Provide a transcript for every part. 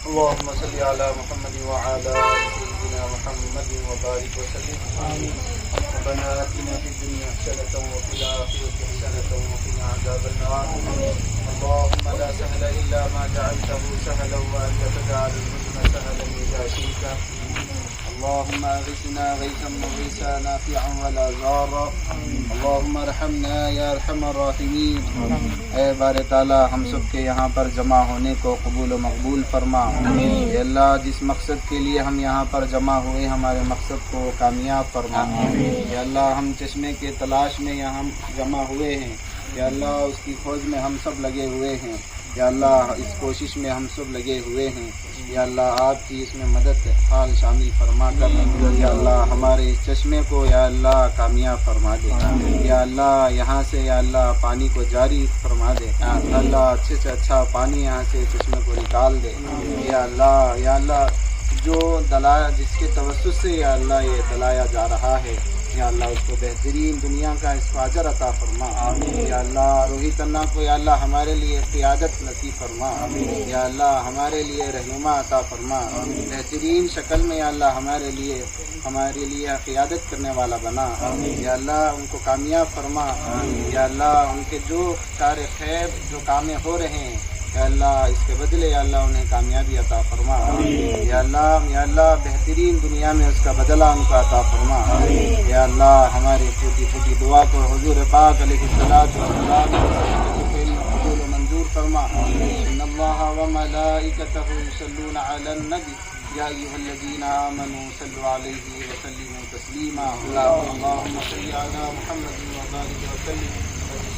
اللهم صل على محمد وعلى آل سيدنا محمد وبارك وسلم. آمين. ربنا آتنا في الدنيا حسنة وفي الآخرة حسنة وقنا عذاب النار. اللهم لا سهل إلا ما جعلته سهلا وأنت تجعل الحزن سهلا إذا شئت. اللهم اغثنا غيثا مغيثا نافعا ولا ضارا. اللهم ارحمنا یا ارحم الراحمین. اے بار تعالیٰ ہم سب کے یہاں پر جمع ہونے کو قبول و مقبول فرما. اے اللہ جس مقصد کے لیے ہم یہاں پر جمع ہوئے ہمارے مقصد کو کامیاب فرما. اے اللہ ہم چشمے کے تلاش میں یہاں جمع ہوئے ہیں. یا اللہ اس کی کھوج میں ہم سب لگے ہوئے ہیں. یا اللہ اس کوشش میں ہم سب لگے ہوئے ہیں. یا اللہ آپ کی اس میں مدد حال شامل فرما کر یا اللہ ہمارے اس چشمے کو یا اللہ کامیاب فرما دے. یا اللہ یہاں سے یا اللہ پانی کو جاری فرما دے. اللہ اچھے سے اچھا پانی یہاں سے چشمے کو نکال دے. یا اللہ جو دلایا جس کے توسط سے یا اللہ یہ دلایا جا رہا ہے یا اللہ اس کو بہترین دنیا کا اس کو اجر عطا فرما. یا اللہ روحی تنا کو یا اللہ ہمارے لیے قیادت نصیب فرما. یا اللہ ہمارے لیے رہنما عطا فرما. بہترین شکل میں یا اللہ ہمارے لیے قیادت کرنے والا بنا. یا اللہ ان کو کامیاب فرما. یا اللہ ان کے جو کار خیر جو کامیں ہو رہے ہیں یا اللہ اس کے بدلے یا اللہ انہیں کامیابی عطا فرما. یا اللہ بہترین دنیا میں اس کا بدلہ ان کو عطا فرما. یا اللہ ہماری چھوٹی چھوٹی دعا کو حضور پاک علیہ الصلوۃ والسلام قبول و منظور فرما. ان اللہ وملائکتہ یصلون علی النبی یا ایھا الذین آمنوا صلوا علیہ وسلموا تسلیما. اللهم صل علی محمد وبارک وسلم.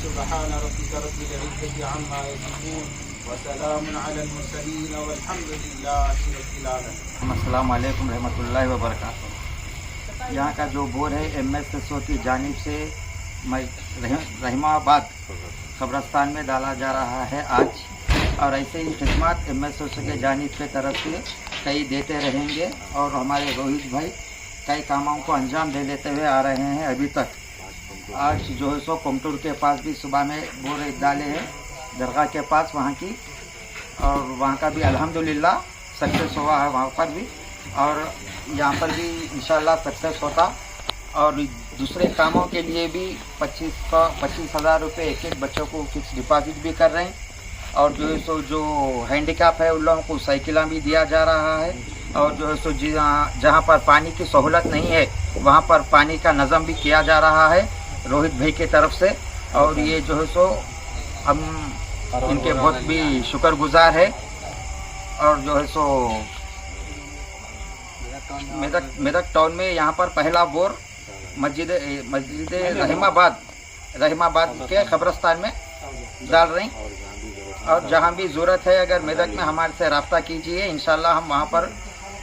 سبحان ربک رب العزة عما یصفون وسلام علی المرسلین والحمد للہ رب العالمین. السلام علیکم رحمۃ اللہ وبرکاتہ. یہاں کا جو بور ہے MSSO کی جانب سے رحمہ آباد قبرستان میں ڈالا جا رہا ہے آج. اور ایسے ہی خدمات MSSO کی جانب کی طرف سے کئی دیتے رہیں گے. اور ہمارے روہت بھائی کئی کاموں کو انجام دے دیتے ہوئے آ رہے ہیں ابھی تک. آج جو ہے سو کمٹور کے پاس بھی صبح میں بور ڈالے ہیں درگاہ کے پاس وہاں کی. اور وہاں کا بھی الحمدللہ سکسیس ہوا ہے وہاں پر بھی. اور یہاں پر بھی انشاءاللہ سکسیس ہوتا. اور دوسرے کاموں کے لیے بھی 25,000 روپے ایک ایک بچوں کو فکس ڈپازٹ بھی کر رہے ہیں. اور جو ہے سو جو ہینڈیکیپ ہے ان لوگوں کو سائیکلاں بھی دیا جا رہا ہے. اور جو ہے سو جہاں پر پانی کی سہولت نہیں ہے وہاں پر پانی کا نظم بھی کیا جا رہا ہے روہت بھائی کی طرف سے. اور یہ جو ہے سو ہم ان کے بہت بھی شکر گزار ہے. اور جو ہے سو میدک ٹاؤن میں یہاں پر پہلا بور مسجد رحمہ آباد کے قبرستان میں ڈال رہے ہیں. اور جہاں بھی ضرورت ہے اگر میدک میں ہمارے سے رابطہ کیجیے. انشاءاللہ ہم وہاں پر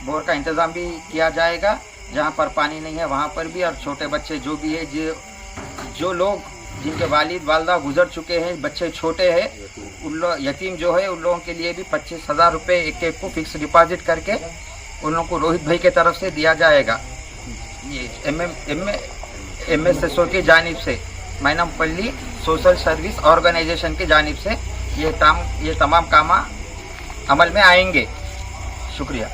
بور کا انتظام بھی کیا جائے گا. جہاں پر پانی نہیں ہے وہاں پر بھی. اور چھوٹے بچے جو بھی ہے جو لوگ جن کے والد والدہ گزر چکے ہیں بچے چھوٹے ہیں یتیم جو ہے ان لوگوں کے لیے بھی 25,000 روپے ایک ایک کو فکس ڈپازٹ کر کے ان لوگوں کو روہت بھائی کی طرف سے دیا جائے گا. یہ MSSO کی جانب سے مینم پلی سوشل سروس آرگنائزیشن کی جانب سے یہ تمام کام عمل میں آئیں گے. شکریہ.